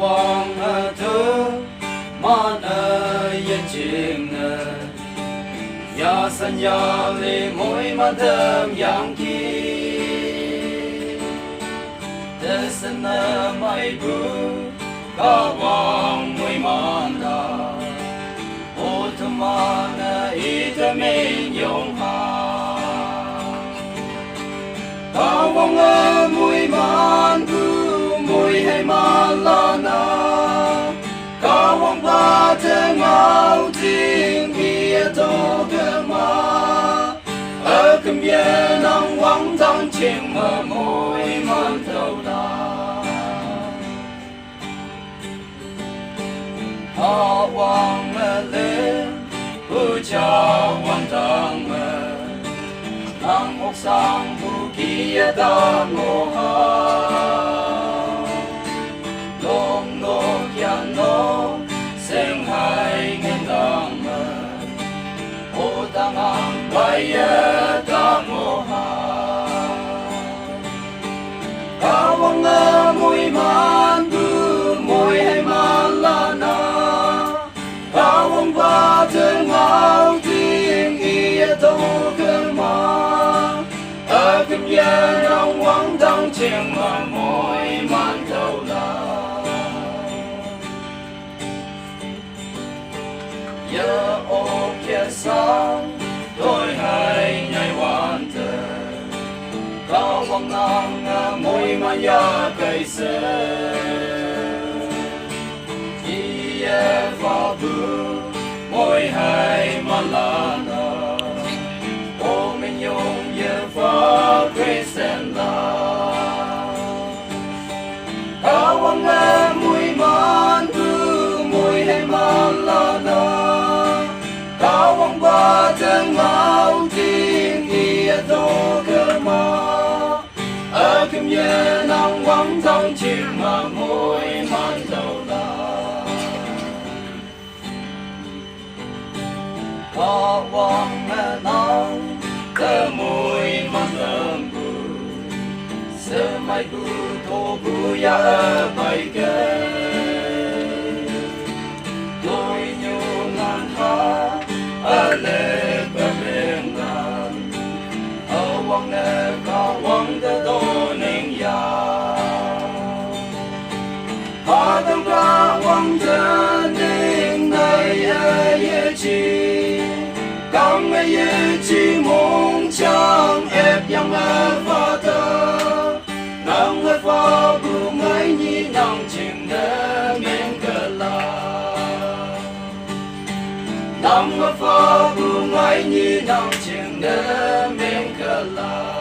wang tu man ye ching ya san ya le moi man thơm yang ki de san na mai bu ka wang moi man da o tu man i te men yong ha ka wang moi man bu mùi hay mà la na ca wang ba te ngao tiếng kia to cơ ma ở cầm ye nang wang tăng chieng mà mùi man thâu la ha wang le bu cha wang tăng nang ok sang bu kia da ngô ha sing hai ngân đam ô ta ngang bay ta ngô ha ca wang mùi man bu mùi hay man la na ca wang ba te ngao tiếng ia to cơ ma ở kim ye nang wang dang chieng ma mùi man thâu la giờ ô kia sang đôi hai nhảy hoàn tờ cao vòng ngang môi mà ya cây sơ chia pha bự môi hai mà la na ô mình nhung giờ pha Christian la cao vòng môi man bự môi hai mà la na ca wang ba te ngao tiếng kia to cơ ma ở kim ye nang wang tăng chieng mà môi man thâu la ca wang nang cơ môi man thơm bu sơ mai bu thô bu ya bay ke đôi nhu ngàn ha ale pemengan awang ne kawang te do ning ya padang kawang te ning nai ye chi kang ye chi mong chang ep yang fa ta nang fa bu ngai ni nang ching de men ka la nang pha bu ngai ni nang ching de men ka la